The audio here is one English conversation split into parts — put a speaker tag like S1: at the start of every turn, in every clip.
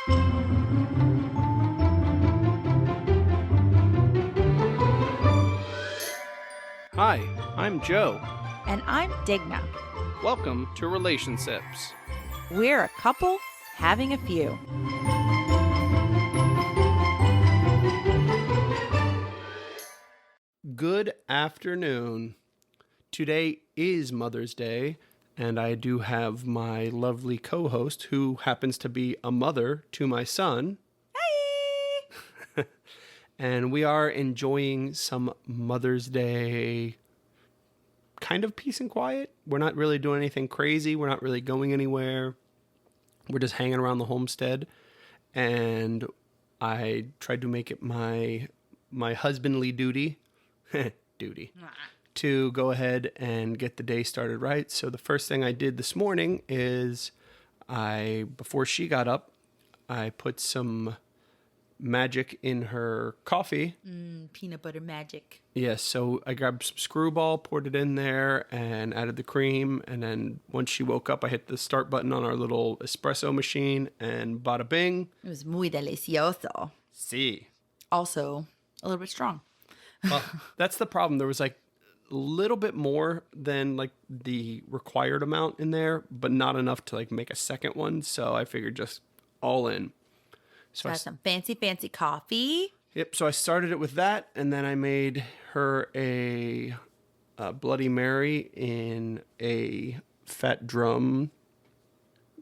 S1: Hi, I'm Joe.
S2: And I'm Digna.
S1: Welcome to Relationships.
S2: We're a couple having a few.
S1: Good afternoon. Today is Mother's Day, and I do have my lovely co-host who happens to be a mother to my son.
S2: Hey!
S1: And we are enjoying some Mother's Day kind of peace and quiet. We're not really doing anything crazy. We're not really going anywhere. We're just hanging around the homestead. And I tried to make it my husbandly duty to go ahead and get the day started right. So the first thing I did this morning is before she got up, I put some magic in her coffee.
S2: Peanut butter magic.
S1: Yes, so I grabbed some Screwball, poured it in there, and added the cream. And then once she woke up, I hit the start button on our little espresso machine, and bada bing.
S2: It was muy delicioso.
S1: Sí.
S2: Also, a little bit strong.
S1: Well, that's the problem. There was like a little bit more than like the required amount in there, but not enough to like make a second one. So I figured just all in. So
S2: Got some fancy coffee.
S1: Yep. So I started it with that, and then I made her a Bloody Mary in a Fat Drum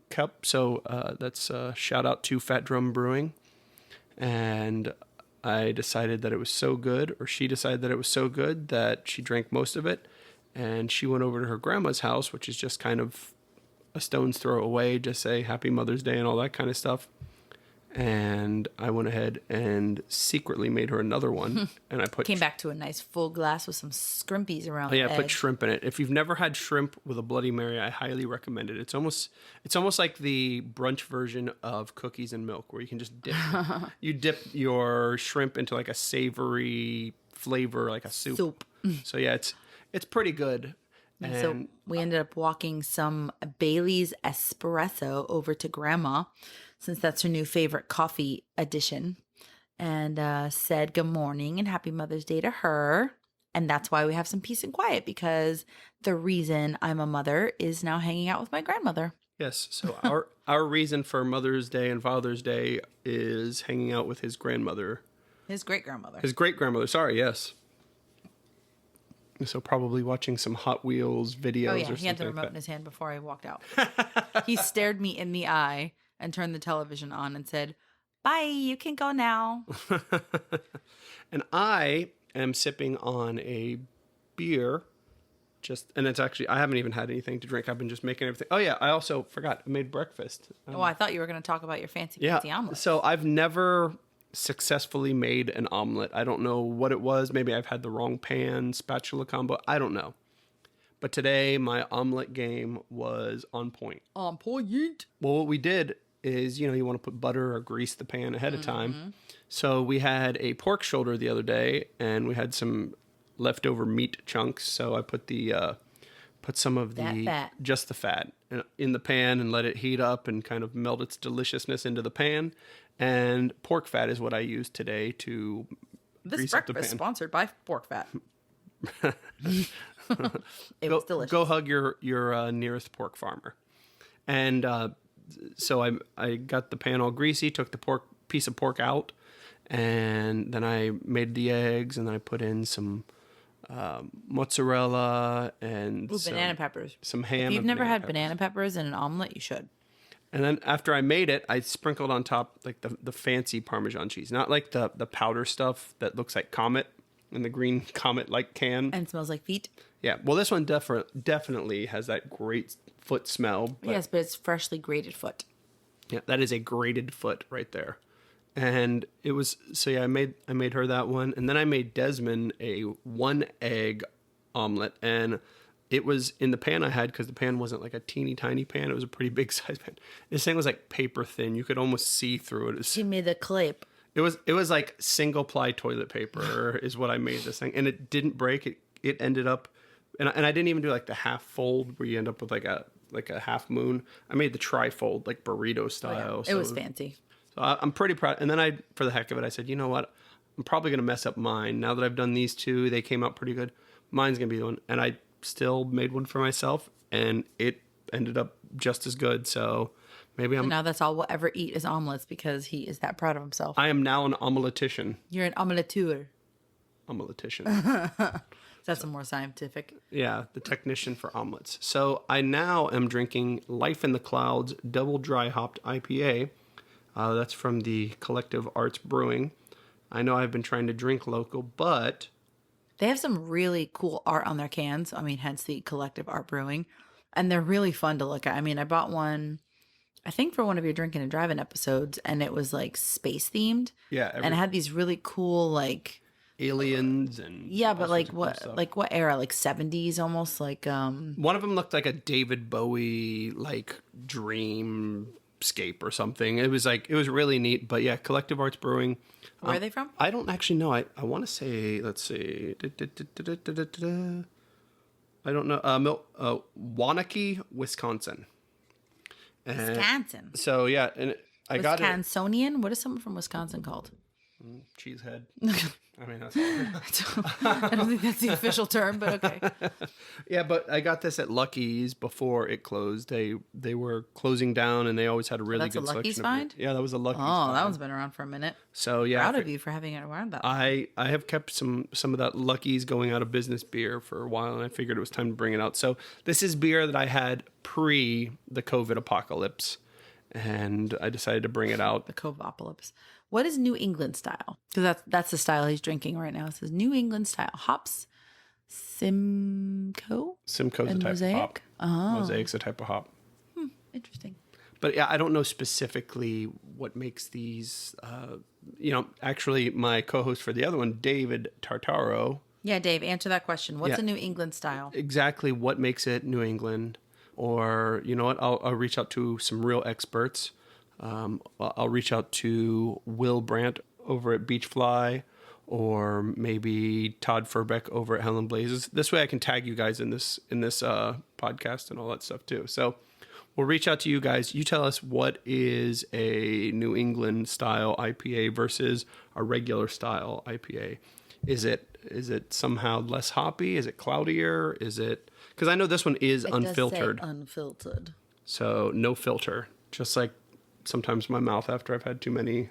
S1: cup. So that's a shout out to Fat Drum Brewing. And I decided that it was so good, or she decided that it was so good that she drank most of it. And she went over to her grandma's house, which is just kind of a stone's throw away, just say Happy Mother's Day and all that kind of stuff. And I went ahead and secretly made her another one. And I
S2: Came back to a nice full glass with some scrimpies around the edge.
S1: I put shrimp in it. If you've never had shrimp with a Bloody Mary, I highly recommend it. It's almost like the brunch version of cookies and milk, where you can just dip. You dip your shrimp into like a savory flavor, like a soup. So yeah, it's pretty good. And
S2: so we ended up walking some Bailey's Espresso over to Grandma, since that's her new favorite coffee edition, and said good morning and happy Mother's Day to her. And that's why we have some peace and quiet, because the reason I'm a mother is now hanging out with my grandmother.
S1: Yes. So our reason for Mother's Day and Father's Day is hanging out with his grandmother.
S2: His great-grandmother.
S1: His great-grandmother. Sorry, yes. So probably watching some Hot Wheels videos or something.
S2: He had the remote in his hand before I walked out. He stared me in the eye and turned the television on and said, "Bye, you can go now."
S1: And I am sipping on a beer. And it's actually, I haven't even had anything to drink. I've been just making everything. Oh yeah, I also forgot. I made breakfast.
S2: I thought you were going to talk about your fancy omelet.
S1: So I've never successfully made an omelet. I don't know what it was. Maybe I've had the wrong pan, spatula combo. I don't know. But today my omelet game was on point.
S2: On point.
S1: Well, what we did is, you want to put butter or grease the pan ahead of time. So we had a pork shoulder the other day, and we had some leftover meat chunks. So I put some of just the fat in the pan and let it heat up and kind of melt its deliciousness into the pan. And pork fat is what I used today to grease up the pan.
S2: This breakfast sponsored by pork fat. It was delicious.
S1: Go hug your nearest pork farmer. And so I got the pan all greasy, took the piece of pork out, and then I made the eggs, and then I put in some mozzarella and
S2: banana peppers.
S1: Some ham.
S2: If you've never had banana peppers in an omelet, you should.
S1: And then after I made it, I sprinkled on top like the fancy Parmesan cheese, not like the powder stuff that looks like Comet in the green Comet-like can.
S2: And smells like feet.
S1: Yeah, well, this one definitely has that great foot smell.
S2: Yes, but it's freshly grated foot.
S1: Yeah, that is a grated foot right there. And it was, so yeah, I made her that one. And then I made Desmond a 1-egg omelet. And it was in the pan I had, because the pan wasn't like a teeny tiny pan. It was a pretty big size pan. This thing was like paper thin. You could almost see through it.
S2: She made the clip.
S1: It was like single ply toilet paper is what I made this thing. And it didn't break. It ended up, and I didn't even do like the half fold where you end up with like a half moon. I made the tri-fold, like burrito style.
S2: Oh, yeah. It was fancy.
S1: So I'm pretty proud. And then for the heck of it, I said, you know what? I'm probably going to mess up mine. Now that I've done these two, they came out pretty good. Mine's going to be the one. And I still made one for myself, and it ended up just as good. So maybe
S2: So now that's all we'll ever eat is omelets because he is that proud of himself.
S1: I am now an omeletician.
S2: You're an omeleteur.
S1: Omeletician.
S2: That's a more scientific.
S1: Yeah, the technician for omelets. So I now am drinking Life in the Clouds Double Dry Hopped IPA. That's from the Collective Arts Brewing. I know I've been trying to drink local, but
S2: They have some really cool art on their cans. I mean, hence the Collective Art Brewing. And they're really fun to look at. I mean, I bought one, I think, for one of your drinking and driving episodes, and it was like space themed.
S1: yeah,
S2: And it had these really cool, like,
S1: aliens and
S2: yeah,
S1: all
S2: but
S1: sorts
S2: like
S1: of cool
S2: what,
S1: stuff.
S2: like what era? Like 70s almost, like,
S1: One of them looked like a David Bowie like dreamscape or something. It was really neat. But yeah, Collective Arts Brewing.
S2: where are they from?
S1: I don't actually know. I want to say, let's see. I don't know. Waunakee, Wisconsin. And
S2: Wisconsin.
S1: so yeah, and I got it.
S2: Wisconsonian? What is someone from Wisconsin called?
S1: Cheesehead. I mean, that's
S2: I don't think that's the official term, but okay.
S1: yeah, but I got this at Lucky's before it closed. They were closing down, and they always had a really
S2: That's a
S1: good
S2: Lucky's
S1: selection.
S2: find?
S1: Yeah, that was a Lucky's.
S2: Oh,
S1: find.
S2: that one's been around for a minute.
S1: So yeah,
S2: Proud of you for having it around that.
S1: I have kept some of that Lucky's going out of business beer for a while, and I figured it was time to bring it out. So this is beer that I had pre the COVID apocalypse, and I decided to bring it out.
S2: The Covopolis. What is New England style? Because that's the style he's drinking right now. It says New England style. Hops, Simcoe,
S1: Simcoe's a
S2: and
S1: type
S2: Mosaic.
S1: of hop.
S2: Oh,
S1: Mosaic's a type of hop.
S2: interesting.
S1: But yeah, I don't know specifically what makes these. Actually, my co-host for the other one, David Tartaro,
S2: Yeah, Dave, answer that question. What's
S1: Yeah.
S2: a New England style?
S1: exactly what makes it New England, or you know what? I'll reach out to some real experts. I'll reach out to Will Brandt over at Beachfly, or maybe Todd Furbeck over at Helen Blazes. This way, I can tag you guys in this podcast and all that stuff too. So we'll reach out to you guys. You tell us what is a New England style IPA versus a regular style IPA. Is it somehow less hoppy? Is it cloudier? Is it, because I know this one is
S2: It does say
S1: unfiltered,
S2: unfiltered.
S1: so no filter. Just like sometimes my mouth after I've had too many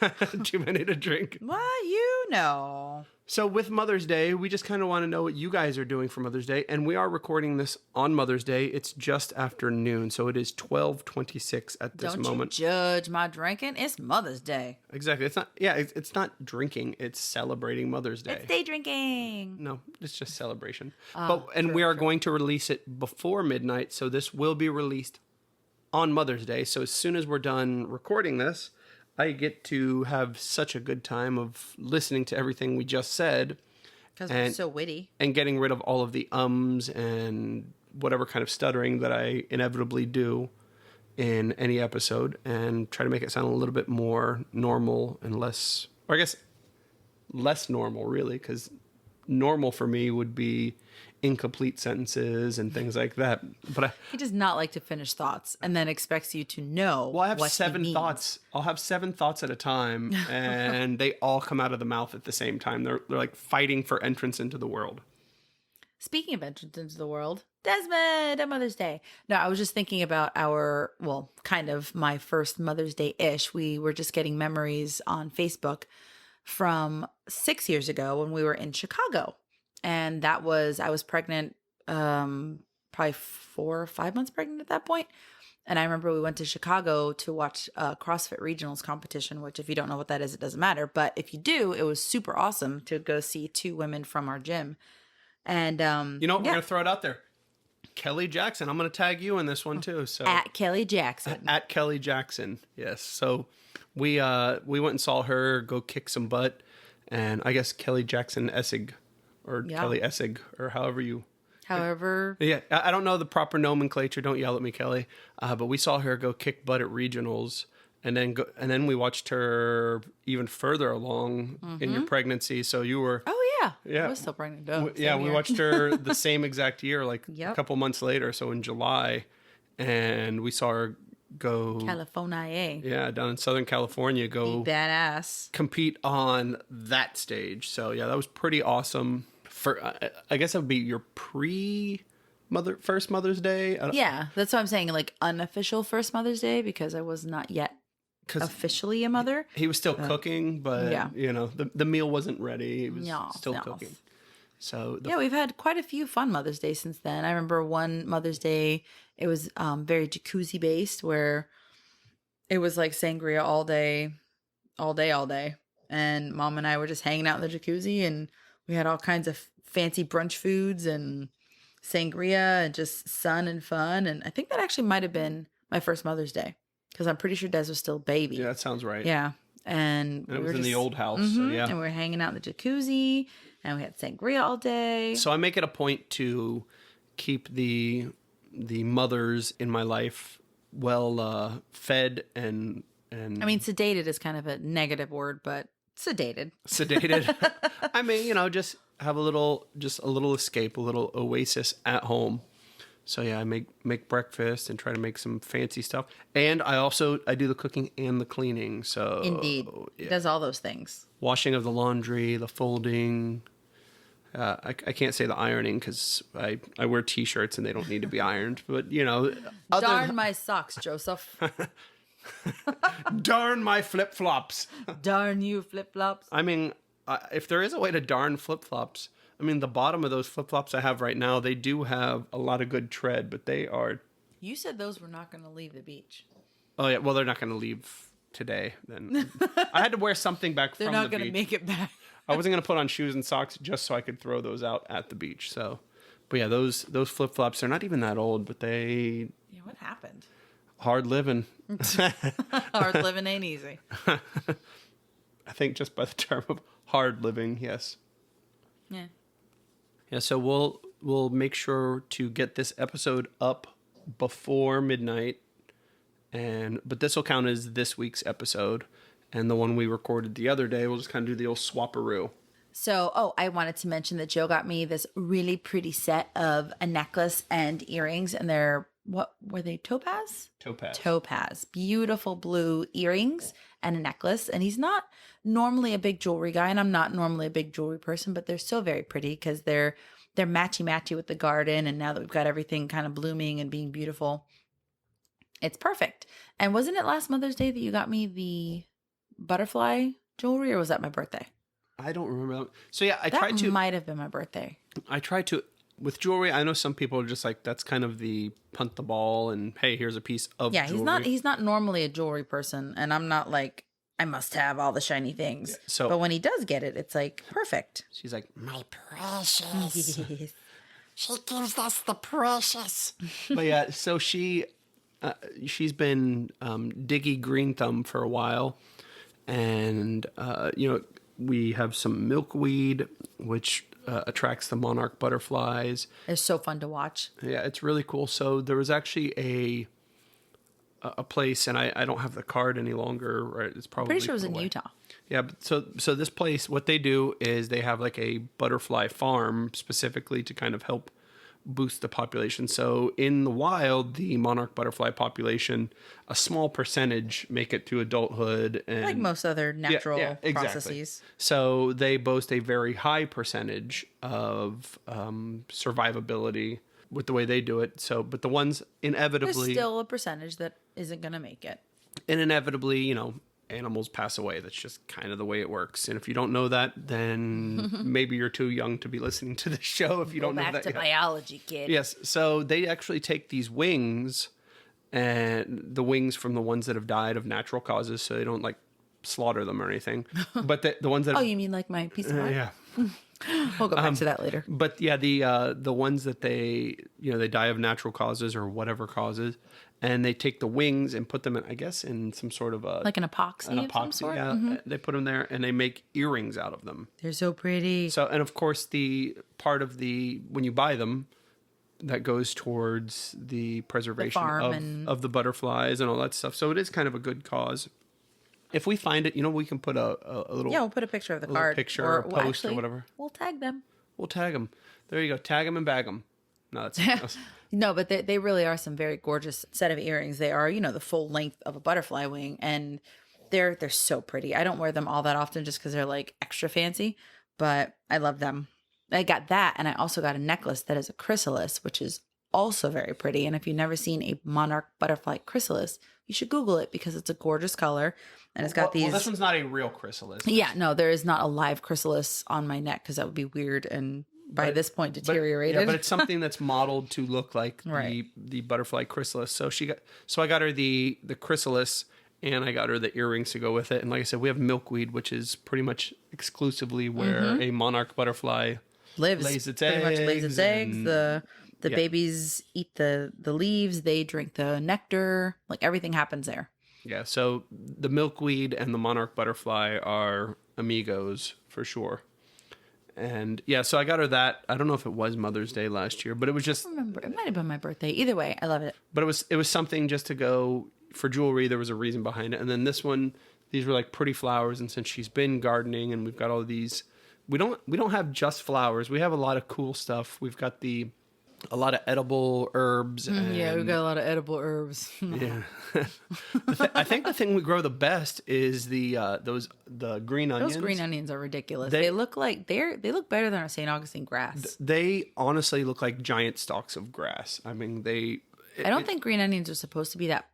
S1: to drink.
S2: Well, you know.
S1: So with Mother's Day, we just kind of want to know what you guys are doing for Mother's Day, and we are recording this on Mother's Day. It's just after noon, so it is 12:26 at this
S2: Don't
S1: moment.
S2: you judge my drinking. It's Mother's Day.
S1: Exactly. It's not. Yeah, it's not drinking. It's celebrating Mother's Day.
S2: It's day drinking.
S1: No, it's just celebration. We are going to release it before midnight, so this will be released on Mother's Day. So as soon as we're done recording this, I get to have such a good time of listening to everything we just said
S2: Because we're
S1: And-
S2: so witty.
S1: and getting rid of all of the ums and whatever kind of stuttering that I inevitably do in any episode, and try to make it sound a little bit more normal and less, or I guess less normal, really, because normal for me would be incomplete sentences and things like that. But
S2: He does not like to finish thoughts and then expects you to know.
S1: I have
S2: what he
S1: 7
S2: means.
S1: thoughts. I'll have 7 thoughts at a time, and they all come out of the mouth at the same time. They're like fighting for entrance into the world.
S2: Speaking of entrance into the world, Desmond at Mother's Day. No, I was just thinking about kind of my first Mother's Day-ish. We were just getting memories on Facebook from 6 years ago when we were in Chicago. And I was pregnant, probably 4 or 5 months pregnant at that point. And I remember we went to Chicago to watch CrossFit Regionals competition, which if you don't know what that is, it doesn't matter. But if you do, it was super awesome to go see 2 women from our gym. And
S1: You know what? We're going to throw it out there. Kelly Jackson. I'm going to tag you in this one too. So
S2: at Kelly Jackson.
S1: At Kelly Jackson. Yes. So we went and saw her go kick some butt, and I guess Kelly Jackson Essig, or
S2: Yeah.
S1: Kelly Essig, or however you.
S2: However,
S1: Yeah, I don't know the proper nomenclature. Don't yell at me, Kelly. But we saw her go kick butt at regionals, and then we watched her even further along in your pregnancy. So you were.
S2: yeah, I was still pregnant. Duh,
S1: Yeah,
S2: same
S1: we
S2: year.
S1: watched her the same exact year, like
S2: Yep.
S1: a couple months later, so in July, and we saw her go
S2: California.
S1: yeah, down in Southern California, go
S2: Badass.
S1: compete on that stage. So yeah, that was pretty awesome. For I guess that would be your first Mother's Day.
S2: Yeah, that's what I'm saying. Like unofficial first Mother's Day because I was not yet
S1: Because
S2: officially a mother.
S1: he was still cooking, but
S2: yeah.
S1: the meal wasn't ready. He was
S2: Yes,
S1: still
S2: yes.
S1: cooking. So
S2: Yeah, we've had quite a few fun Mother's Day since then. I remember one Mother's Day, it was very jacuzzi based, where it was like sangria all day, all day, all day. And Mom and I were just hanging out in the jacuzzi, and we had all kinds of fancy brunch foods and sangria and just sun and fun. And I think that actually might have been my first Mother's Day because I'm pretty sure Des was still a baby.
S1: yeah, that sounds right.
S2: Yeah. And
S1: And it was in the old house. So yeah.
S2: And we were hanging out in the jacuzzi, and we had sangria all day.
S1: So I make it a point to keep the mothers in my life well fed and
S2: I mean, sedated is kind of a negative word, but sedated.
S1: sedated. I mean, just have a little escape, a little oasis at home. So yeah, I make breakfast and try to make some fancy stuff, and I do the cooking and the cleaning. So
S2: Indeed.
S1: yeah.
S2: Does all those things.
S1: Washing of the laundry, the folding. I can't say the ironing because I wear T-shirts and they don't need to be ironed. But
S2: Darn my socks, Joseph.
S1: darn my flip flops.
S2: Darn you, flip flops.
S1: I mean, if there is a way to darn flip flops, I mean, the bottom of those flip flops I have right now, they do have a lot of good tread, but they are.
S2: You said those were not going to leave the beach.
S1: Oh yeah, well they're not going to leave today. Then I had to wear something back
S2: They're
S1: from
S2: not
S1: the
S2: going to
S1: beach.
S2: make it back.
S1: I wasn't going to put on shoes and socks just so I could throw those out at the beach. So, but yeah, those flip flops, they're not even that old, but they
S2: Yeah, what happened?
S1: hard living.
S2: Hard living ain't easy.
S1: I think just by the term of hard living, yes.
S2: Yeah.
S1: Yeah, so we'll make sure to get this episode up before midnight, but this will count as this week's episode, and the one we recorded the other day, we'll just kind of do the old swapperoo.
S2: So, I wanted to mention that Joe got me this really pretty set of a necklace and earrings, and they're, what were they, topaz? Topaz. Beautiful blue earrings and a necklace. And he's not normally a big jewelry guy, and I'm not normally a big jewelry person, but they're so very pretty because they're matchy-matchy with the garden, and now that we've got everything kind of blooming and being beautiful, it's perfect. And wasn't it last Mother's Day that you got me the butterfly jewelry, or was that my birthday?
S1: I don't remember. So yeah,
S2: That might have been my birthday.
S1: I try to, with jewelry, I know some people are just like, that's kind of the punt the ball and hey, here's a piece of jewelry.
S2: He's not normally a jewelry person, and I'm not like, I must have all the shiny things.
S1: Yeah,
S2: but when he does get it, it's like perfect.
S1: She's like,
S3: My precious.
S2: Yes.
S3: She gives us the precious.
S1: but yeah, so she's been Diggy Green Thumb for a while, and we have some milkweed, which attracts the monarch butterflies.
S2: It's so fun to watch.
S1: Yeah, it's really cool. So there was actually a place, and I don't have the card any longer. Right, it's probably
S2: Pretty sure it was
S1: put
S2: in
S1: away.
S2: Utah.
S1: Yeah, but so this place, what they do is they have like a butterfly farm specifically to kind of help boost the population. So in the wild, the monarch butterfly population, a small percentage make it to adulthood, and
S2: Like most other natural
S1: exactly.
S2: processes.
S1: So they boast a very high percentage of survivability with the way they do it. So, but the ones
S2: There's
S1: inevitably,
S2: still a percentage that isn't going to make it.
S1: animals pass away. That's just kind of the way it works. And if you don't know that, then maybe you're too young to be listening to the show if you don't know
S2: Back
S1: that
S2: to
S1: yet.
S2: biology, kid.
S1: Yes. So they actually take these wings, and the wings from the ones that have died of natural causes, so they don't like slaughter them or anything. But the ones that
S2: Oh, you mean like my piece of art?
S1: yeah.
S2: We'll go back to that later.
S1: But yeah, the ones that they die of natural causes or whatever causes, and they take the wings and put them in, I guess, in some sort of a
S2: Like an epoxy of some sort?
S1: Yeah, they put them there and they make earrings out of them.
S2: They're so pretty.
S1: So, and of course, the part of when you buy them, that goes towards the preservation
S2: farm
S1: of the butterflies and all that stuff. So it is kind of a good cause. If we find it, we can put a little
S2: Yeah, we'll put a picture of the
S1: little
S2: card.
S1: picture or a post or whatever.
S2: We'll tag them.
S1: We'll tag them. There you go. Tag them and bag them. No, that's
S2: No, but they really are some very gorgeous set of earrings. They are, the full length of a butterfly wing, and they're so pretty. I don't wear them all that often just because they're like extra fancy, but I love them. I got that, and I also got a necklace that is a chrysalis, which is also very pretty. And if you've never seen a monarch butterfly chrysalis, you should Google it because it's a gorgeous color, and it's got these.
S1: Well, this one's not a real chrysalis.
S2: Yeah, no, there is not a live chrysalis on my neck because that would be weird and by this point deteriorated.
S1: But it's something that's modeled to look like
S2: Right.
S1: the butterfly chrysalis. So I got her the chrysalis, and I got her the earrings to go with it. And like I said, we have milkweed, which is pretty much exclusively where a monarch butterfly lays its
S2: pretty much lays its eggs.
S1: and-
S2: The babies eat the leaves. They drink the nectar. Like everything happens there.
S1: Yeah, so the milkweed and the monarch butterfly are amigos for sure. And yeah, so I got her that. I don't know if it was Mother's Day last year, but it was just
S2: I remember it might have been my birthday. Either way, I love it.
S1: but it was something just to go for jewelry. There was a reason behind it. And then this one, these were like pretty flowers, and since she's been gardening and we've got all these, we don't have just flowers. We have a lot of cool stuff. We've got a lot of edible herbs. And,
S2: Yeah, we've got a lot of edible herbs.
S1: yeah. I think the thing we grow the best is the green onions.
S2: Those green onions are ridiculous.
S1: They-
S2: They look like they look better than our St. Augustine grass.
S1: They honestly look like giant stalks of grass. I mean,
S2: I don't think green onions are supposed to be that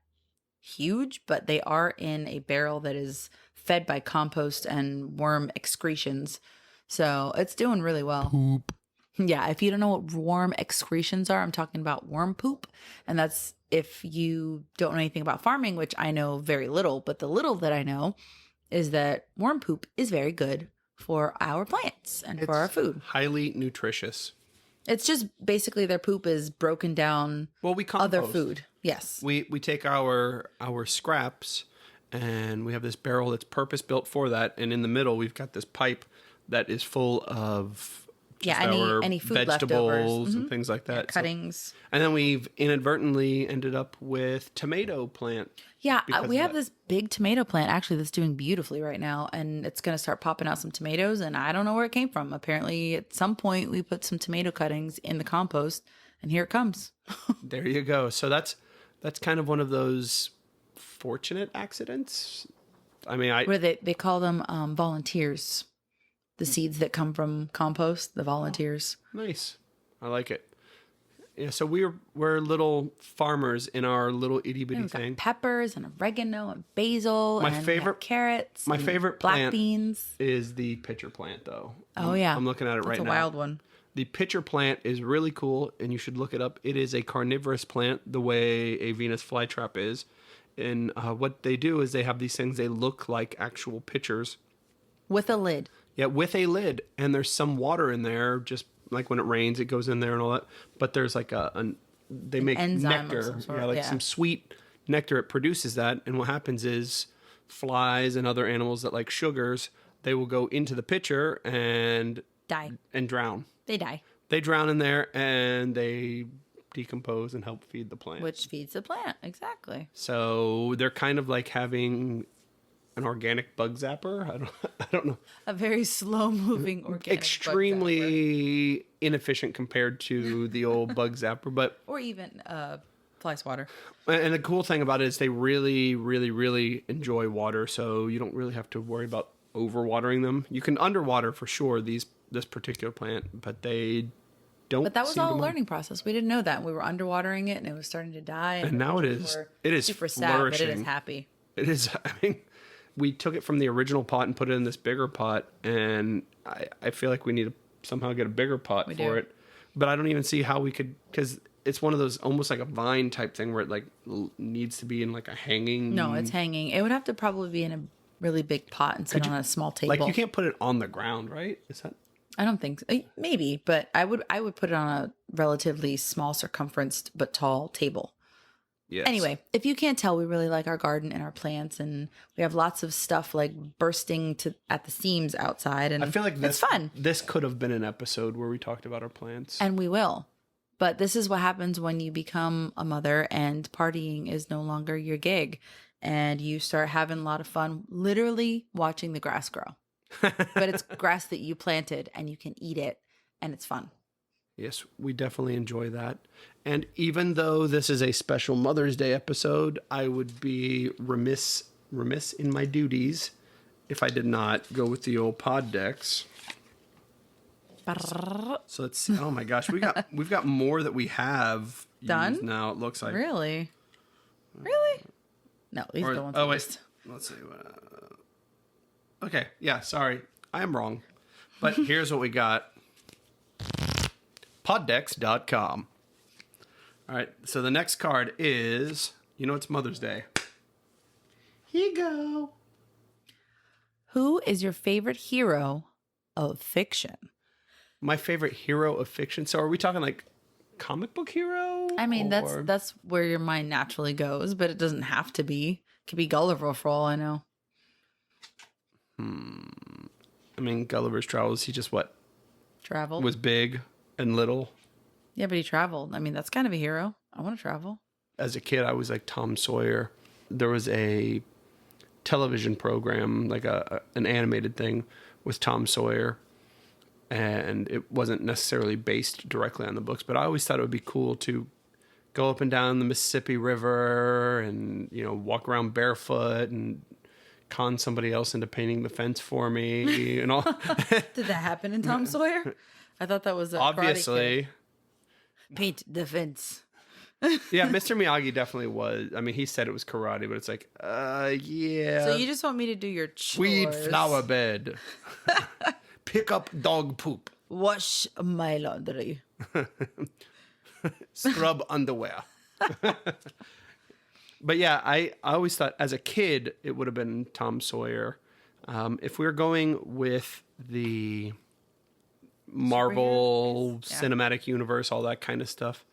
S2: huge, but they are in a barrel that is fed by compost and worm excretions. So it's doing really well. Poop. Yeah, if you don't know what worm excretions are, I'm talking about worm poop. And that's if you don't know anything about farming, which I know very little, but the little that I know is that worm poop is very good for our plants and for our food.
S1: highly nutritious.
S2: It's just basically their poop is broken down
S1: Well, we compost.
S2: other food. Yes.
S1: We take our scraps, and we have this barrel that's purpose built for that, and in the middle we've got this pipe that is full of just
S2: any food
S1: vegetables
S2: leftovers.
S1: and things like that. So-
S2: Cuttings.
S1: and then we've inadvertently ended up with tomato plant.
S2: Yeah,
S1: because
S2: we
S1: of
S2: have
S1: that.
S2: this big tomato plant actually that's doing beautifully right now, and it's going to start popping out some tomatoes, and I don't know where it came from. Apparently, at some point, we put some tomato cuttings in the compost, and here it comes.
S1: There you go. So that's kind of one of those fortunate accidents. I mean,
S2: What do they call them? Volunteers. The seeds that come from compost, the volunteers.
S1: nice. I like it. Yeah, so we're little farmers in our little itty bitty
S2: We've got
S1: thing.
S2: peppers and oregano and basil.
S1: My
S2: and we have
S1: favorite-
S2: carrots.
S1: my
S2: and
S1: favorite
S2: black
S1: plant
S2: beans.
S1: Is the pitcher plant though?
S2: Oh yeah,
S1: I'm looking at it
S2: That's
S1: right
S2: a
S1: now.
S2: wild one.
S1: The pitcher plant is really cool, and you should look it up. It is a carnivorous plant, the way a Venus flytrap is. And what they do is they have these things. They look like actual pitchers,
S2: With a lid.
S1: yeah, with a lid, and there's some water in there. Just like when it rains, it goes in there and all that. But there's like they make
S2: enzyme of
S1: nectar,
S2: some sort,
S1: yeah, like
S2: yeah.
S1: some sweet nectar. It produces that, and what happens is flies and other animals that like sugars, they will go into the pitcher and
S2: Die.
S1: drown.
S2: They die.
S1: They drown in there and they decompose and help feed the plant.
S2: Which feeds the plant. Exactly.
S1: So they're kind of like having an organic bug zapper. I don't know.
S2: A very slow moving organic. bug zapper.
S1: Extremely inefficient compared to the old bug zapper, but
S2: Or even fly swatter.
S1: and the cool thing about it is they really, really, really enjoy water, so you don't really have to worry about overwatering them. You can underwater for sure this particular plant, but they don't.
S2: But that was
S1: seem
S2: all
S1: to
S2: a
S1: mind.
S2: learning process. We didn't know that. We were underwatering it and it was starting to die.
S1: And now it is.
S2: We're
S1: It is
S2: super sad, but it
S1: flourishing.
S2: is happy.
S1: It is. I mean, we took it from the original pot and put it in this bigger pot, and I feel like we need to somehow get a bigger pot for
S2: do.
S1: it. But I don't even see how we could, because it's one of those almost like a vine type thing where it like needs to be in like a hanging.
S2: No, it's hanging. It would have to probably be in a really big pot and sit on a small table.
S1: like you can't put it on the ground, right? Is that?
S2: I don't think so. Maybe, but I would put it on a relatively small circumferenced but tall table.
S1: Yes.
S2: Anyway, if you can't tell, we really like our garden and our plants, and we have lots of stuff like bursting at the seams outside, and
S1: I feel like
S2: it's fun.
S1: This could have been an episode where we talked about our plants.
S2: And we will. But this is what happens when you become a mother and partying is no longer your gig, and you start having a lot of fun literally watching the grass grow. But it's grass that you planted and you can eat it, and it's fun.
S1: Yes, we definitely enjoy that. And even though this is a special Mother's Day episode, I would be remiss in my duties if I did not go with the old pod decks. So let's see. Oh my gosh, we've got more that we have
S2: Done?
S1: used now. It looks like
S2: Really? Really? No, these are the ones.
S1: oh
S2: I
S1: wait,
S2: used.
S1: let's see. Okay, yeah, sorry, I am wrong. But here's what we got. Poddex.com. All right, so the next card is, it's Mother's Day. Here you go.
S2: Who is your favorite hero of fiction?
S1: My favorite hero of fiction. So are we talking like comic book hero?
S2: I mean,
S1: or-
S2: that's where your mind naturally goes, but it doesn't have to be. It could be Gulliver for all I know.
S1: I mean, Gulliver's Travels. He just
S2: Travel.
S1: was big and little.
S2: Yeah, but he traveled. I mean, that's kind of a hero. I want to travel.
S1: As a kid, I was like Tom Sawyer. There was a television program, like an animated thing with Tom Sawyer, and it wasn't necessarily based directly on the books, but I always thought it would be cool to go up and down the Mississippi River and, walk around barefoot and con somebody else into painting the fence for me and all.
S2: Did that happen in Tom Sawyer? I thought that was a Karate
S1: Obviously.
S2: Kid. Paint the fence.
S1: Yeah, Mr. Miyagi definitely was. I mean, he said it was karate, but it's like, yeah.
S2: So you just want me to do your chores.
S1: Weed flower bed. Pick up dog poop.
S2: Wash my laundry.
S1: Scrub underwear. But yeah, I always thought as a kid it would have been Tom Sawyer. If we were going with the Marvel
S2: Superheroes? Yeah.
S1: Cinematic Universe, all that kind of stuff,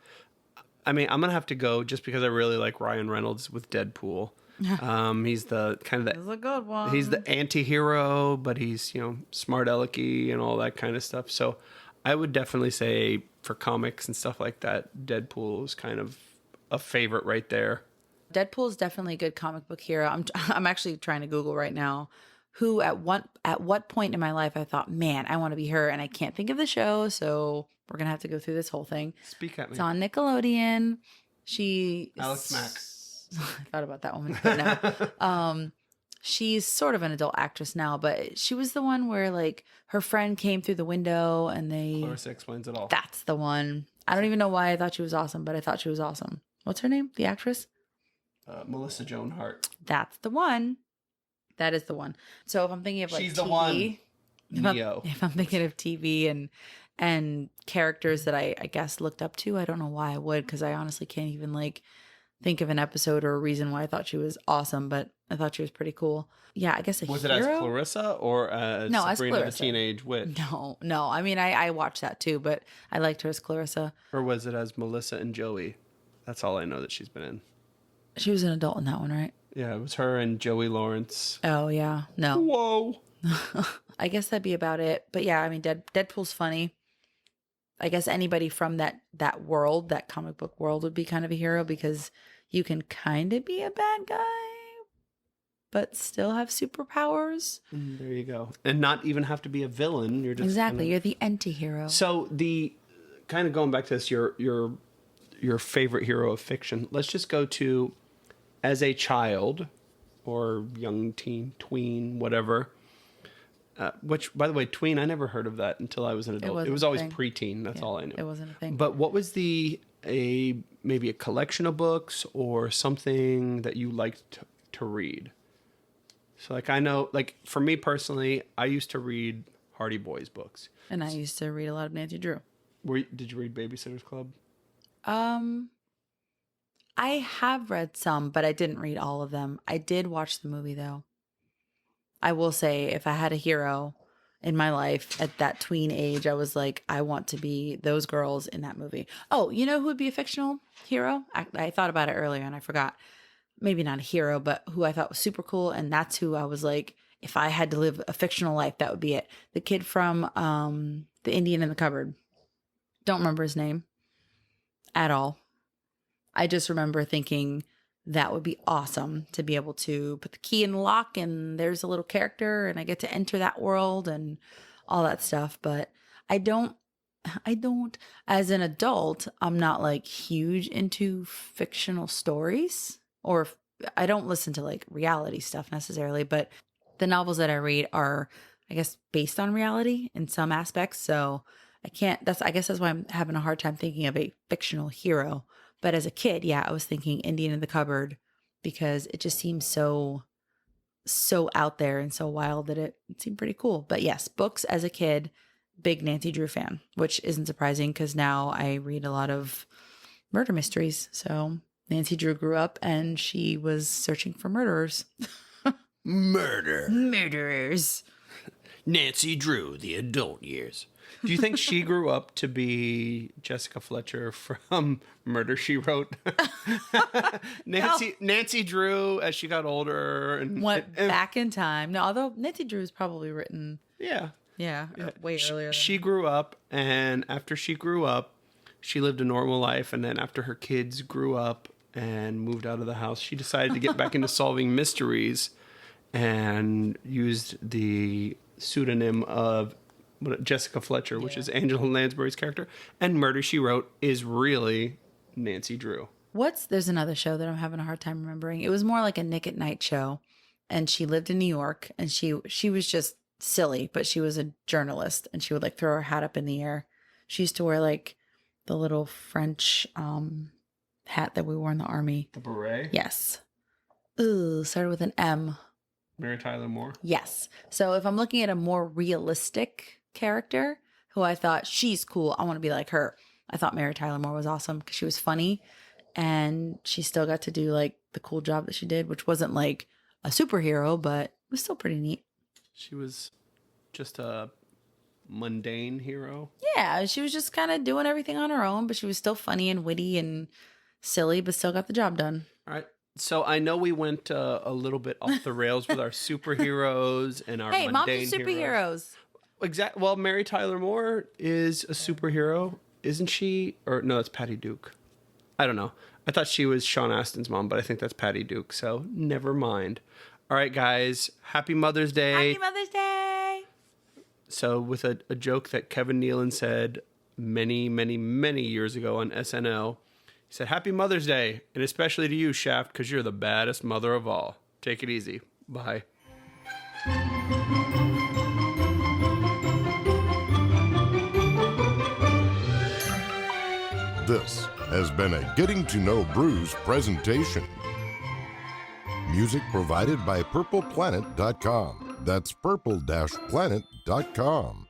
S1: I mean, I'm gonna have to go just because I really like Ryan Reynolds with Deadpool. He's the kind of
S2: That's a good one.
S1: he's the anti-hero, but he's, smart alecky and all that kind of stuff. So I would definitely say for comics and stuff like that, Deadpool is kind of a favorite right there.
S2: Deadpool is definitely a good comic book hero. I'm actually trying to Google right now who at what point in my life I thought, man, I want to be her, and I can't think of the show, so we're gonna have to go through this whole thing.
S1: Speak at me.
S2: It's on Nickelodeon.
S1: Alex Mack.
S2: I thought about that one, but no. She's sort of an adult actress now, but she was the one where like her friend came through the window and
S1: Clarissa explains it all.
S2: that's the one. I don't even know why I thought she was awesome, but I thought she was awesome. What's her name? The actress?
S1: Melissa Joan Hart.
S2: That's the one. That is the one. So if I'm thinking of like
S1: She's
S2: TV,
S1: the one. Neo.
S2: if I'm thinking of TV and characters that I guess looked up to, I don't know why I would, because I honestly can't even like think of an episode or a reason why I thought she was awesome, but I thought she was pretty cool. Yeah, I guess
S1: Was
S2: hero?
S1: it as Clarissa or as
S2: No, as
S1: Sabrina the
S2: Clarissa.
S1: Teenage Witch?
S2: No. I mean, I watched that too, but I liked her as Clarissa.
S1: Or was it as Melissa and Joey? That's all I know that she's been in.
S2: She was an adult in that one, right?
S1: Yeah, it was her and Joey Lawrence.
S2: Oh, yeah. No.
S1: Whoa.
S2: I guess that'd be about it. But yeah, I mean, Deadpool's funny. I guess anybody from that world, that comic book world, would be kind of a hero because you can kind of be a bad guy, but still have superpowers.
S1: There you go. And not even have to be a villain. You're just
S2: Exactly. You're the anti-hero.
S1: So the kind of going back to this, your favorite hero of fiction. Let's just go to as a child or young teen, tween, whatever. Which, by the way, tween, I never heard of that until I was an adult. It
S2: wasn't
S1: was
S2: a
S1: always
S2: thing.
S1: preteen. That's
S2: Yeah,
S1: all I knew.
S2: It wasn't a thing.
S1: But what was maybe a collection of books or something that you liked to read? So like I know, like for me personally, I used to read Hardy Boys books.
S2: And I used to read a lot of Nancy Drew.
S1: Did you read Babysitter's Club?
S2: I have read some, but I didn't read all of them. I did watch the movie though. I will say, if I had a hero in my life at that tween age, I was like, I want to be those girls in that movie. Oh, you know who would be a fictional hero? I thought about it earlier and I forgot. Maybe not a hero, but who I thought was super cool. And that's who I was like, if I had to live a fictional life, that would be it. The kid from The Indian in the Cupboard. Don't remember his name at all. I just remember thinking that would be awesome to be able to put the key in the lock and there's a little character and I get to enter that world and all that stuff. But I don't I don't, as an adult, I'm not like huge into fictional stories, or I don't listen to like reality stuff necessarily, but the novels that I read are, I guess, based on reality in some aspects. So I guess that's why I'm having a hard time thinking of a fictional hero. But as a kid, yeah, I was thinking Indian in the Cupboard because it just seems so out there and so wild that it seemed pretty cool. But yes, books as a kid, big Nancy Drew fan, which isn't surprising because now I read a lot of murder mysteries. So Nancy Drew grew up and she was searching for murderers. Murderers.
S1: Nancy Drew, the adult years. Do you think she grew up to be Jessica Fletcher from Murder, She Wrote? Nancy Drew as she got older and
S2: Went back in time. No, although Nancy Drew is probably written.
S1: Yeah.
S2: Way earlier.
S1: She grew up, and after she grew up, she lived a normal life. And then after her kids grew up and moved out of the house, she decided to get back into solving mysteries and used the pseudonym of Jessica Fletcher, which is Angela Lansbury's character. And Murder, She Wrote is really Nancy Drew.
S2: There's another show that I'm having a hard time remembering. It was more like a Nick at Night show. And she lived in New York, and she was just silly, but she was a journalist, and she would like throw her hat up in the air. She used to wear like the little French hat that we wore in the army.
S1: The beret?
S2: Yes. Ooh, started with an M.
S1: Mary Tyler Moore?
S2: Yes. So if I'm looking at a more realistic character who I thought she's cool, I want to be like her. I thought Mary Tyler Moore was awesome because she was funny and she still got to do like the cool job that she did, which wasn't like a superhero, but it was still pretty neat.
S1: She was just a mundane hero.
S2: Yeah, she was just kind of doing everything on her own, but she was still funny and witty and silly, but still got the job done.
S1: All right. So I know we went a little bit off the rails with our superheroes and our mundane
S2: moms are superheroes.
S1: Heroes. Exactly. Well, Mary Tyler Moore is a superhero, isn't she? Or no, that's Patty Duke. I don't know. I thought she was Sean Astin's mom, but I think that's Patty Duke. So never mind. All right, guys. Happy Mother's Day.
S2: Happy Mother's Day.
S1: So with a joke that Kevin Nealon said many, many, many years ago on SNL, he said, Happy Mother's Day, and especially to you, Shaft, because you're the baddest mother of all. Take it easy. Bye.
S4: This has been a Getting to Know Bruce presentation. Music provided by PurplePlanet.com. That's purple-planet.com.